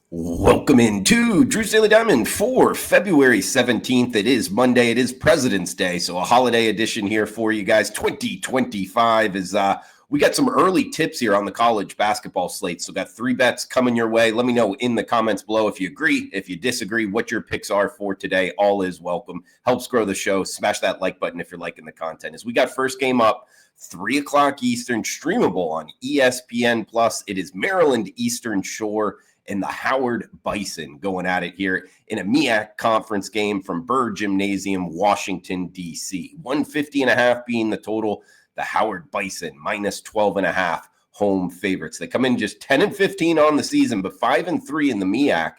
Welcome into Drew's Daily Diamond for February 17th. It is Monday. It is President's Day. So a holiday edition here for you guys. 2025 is we got some early tips here on the college basketball slate. So got 3 bets coming your way. Let me know in the comments below if you agree, if you disagree, what your picks are for today. All is welcome. Helps grow the show. Smash that like button if you're liking the content. As we got first game up, 3 o'clock Eastern, streamable on ESPN Plus. It is Maryland Eastern Shore and the Howard Bison going at it here in a MEAC conference game from Burr Gymnasium, Washington, D.C. 150.5 being the total. The Howard Bison minus 12.5 home favorites. They come in just 10-15 on the season, but 5-3 in the MEAC.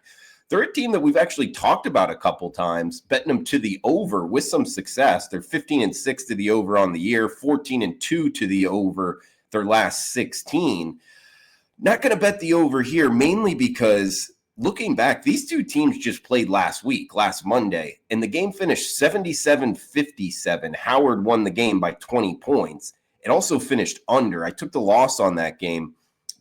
They're a team that we've actually talked about a couple times, betting them to the over with some success. They're 15-6 to the over on the year, 14-2 to the over their last 16. Not going to bet the over here, mainly because looking back, these two teams just played last Monday, and the game finished 77-57. Howard won the game by 20 points. It also finished under. I took the loss on that game.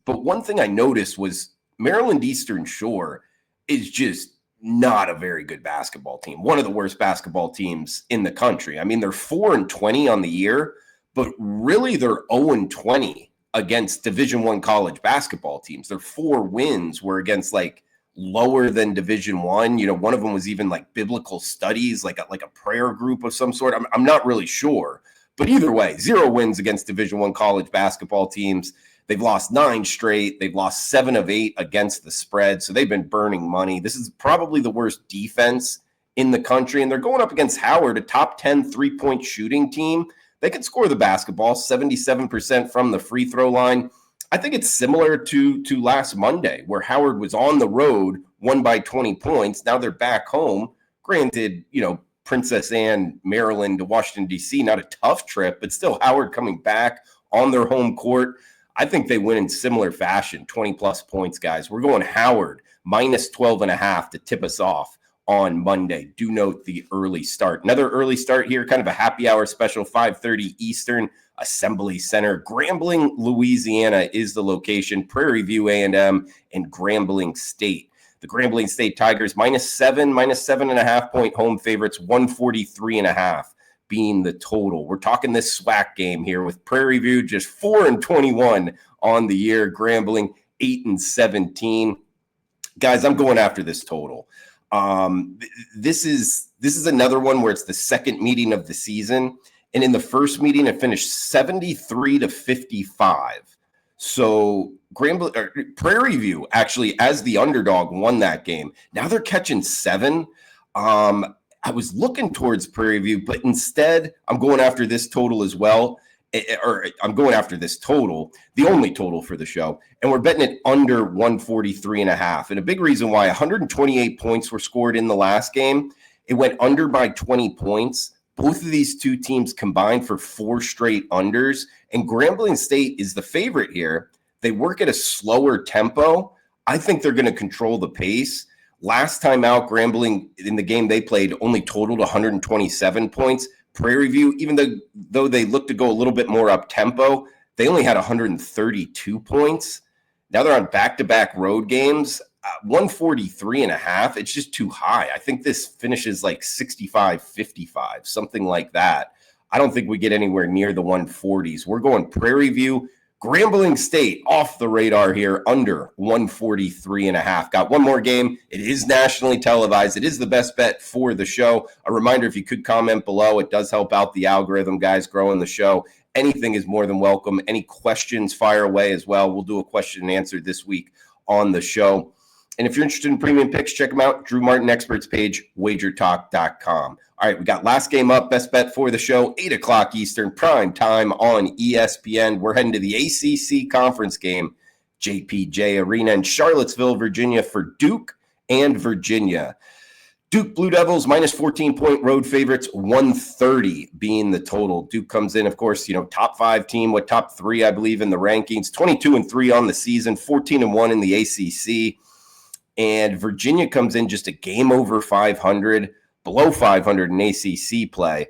But one thing I noticed was Maryland Eastern Shore is just not a very good basketball team. One of the worst basketball teams in the country. I mean, they're 4-20 on the year, but really they're 0-20 against Division I college basketball teams. Their 4 wins were against like lower than Division I. You know, one of them was even like biblical studies, like a prayer group of some sort. I'm not really sure. But either way, 0 wins against Division I college basketball teams. They've lost 9 straight. They've lost 7 of 8 against the spread. So they've been burning money. This is probably the worst defense in the country. And they're going up against Howard, a top 10 3-point shooting team. They can score the basketball, 77% from the free throw line. I think it's similar to last Monday, where Howard was on the road, won by 20 points. Now they're back home. Granted, you know, Princess Anne, Maryland to Washington, D.C., not a tough trip, but still Howard coming back on their home court. I think they win in similar fashion, 20-plus points, guys. We're going Howard, minus 12.5 to tip us off on Monday. Do note the early start. Another early start here, kind of a happy hour special, 5:30 Eastern, Assembly Center. Grambling, Louisiana is the location. Prairie View A&M and Grambling State. The Grambling State Tigers minus 7.5 point home favorites, 143.5 being the total. We're talking this SWAC game here with Prairie View just 4-21 on the year. Grambling 8-17. Guys, I'm going after this total. This is another one where it's the second meeting of the season, and in the first meeting it finished 73-55. So Prairie View actually, as the underdog, won that game. Now they're catching 7. I was looking towards Prairie View, but instead I'm going after this total as well. I'm going after this total, the only total for the show, and we're betting it under 143.5. And a big reason why 128 points were scored in the last game, it went under by 20 points. Both of these two teams combined for 4 straight unders, and Grambling State is the favorite here. They work at a slower tempo. I think they're going to control the pace. Last time out, Grambling in the game they played only totaled 127 points. Prairie View, even though they look to go a little bit more up tempo, they only had 132 points. Now they're on back-to-back road games, 143.5. It's just too high. I think this finishes like 65-55, something like that. I don't think we get anywhere near the 140s. We're going Prairie View. Grambling State off the radar here, under 143.5. Got one more game. It is nationally televised. It is the best bet for the show. A reminder, if you could comment below, it does help out the algorithm, guys, growing the show. Anything is more than welcome. Any questions, fire away as well. We'll do a question and answer this week on the show. And if you're interested in premium picks, check them out. Drew Martin Experts page, WagerTalk.com. All right, we got last game up, best bet for the show, 8 o'clock Eastern, prime time on ESPN. We're heading to the ACC conference game, JPJ Arena in Charlottesville, Virginia, for Duke and Virginia. Duke Blue Devils minus 14-point road favorites, 130 being the total. Duke comes in, of course, top 5 team with top 3, I believe, in the rankings, 22-3 on the season, 14-1 in the ACC. And Virginia comes in just a game over 500, below 500 in ACC play.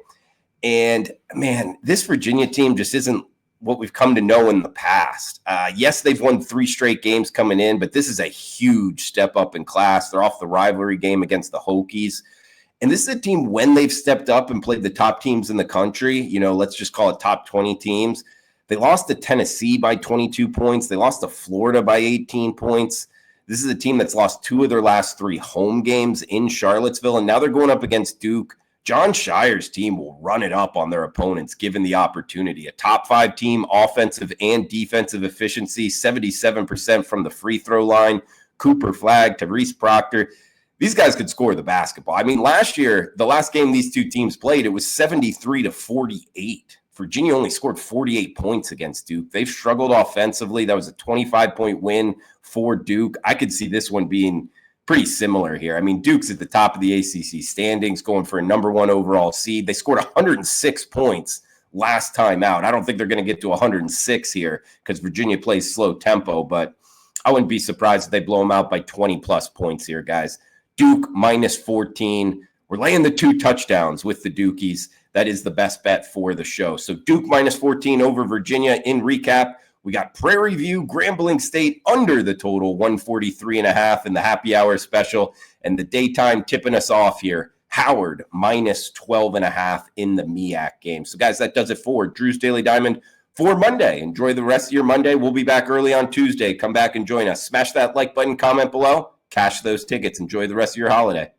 And, man, this Virginia team just isn't what we've come to know in the past. Yes, they've won 3 straight games coming in, but this is a huge step up in class. They're off the rivalry game against the Hokies. And this is a team, when they've stepped up and played the top teams in the country, let's just call it top 20 teams. They lost to Tennessee by 22 points. They lost to Florida by 18 points. This is a team that's lost 2 of their last 3 home games in Charlottesville, and now they're going up against Duke. John Shire's team will run it up on their opponents given the opportunity. A top 5 team, offensive and defensive efficiency, 77% from the free throw line. Cooper Flagg, Tyrese Proctor. These guys could score the basketball. I mean, last year, the last game these 2 teams played, it was 73-48. Virginia only scored 48 points against Duke. They've struggled offensively. That was a 25-point win for Duke. I could see this one being pretty similar here. I mean, Duke's at the top of the ACC standings, going for a number 1 overall seed. They scored 106 points last time out. I don't think they're going to get to 106 here because Virginia plays slow tempo, but I wouldn't be surprised if they blow them out by 20-plus points here, guys. Duke minus 14. We're laying the 2 touchdowns with the Dukies. That is the best bet for the show. So Duke minus 14 over Virginia. In recap, we got Prairie View, Grambling State under the total, 143.5 in the happy hour special. And the daytime tipping us off here, Howard minus 12.5 in the MEAC game. So guys, that does it for Drew's Daily Diamond for Monday. Enjoy the rest of your Monday. We'll be back early on Tuesday. Come back and join us. Smash that like button, comment below. Cash those tickets. Enjoy the rest of your holiday.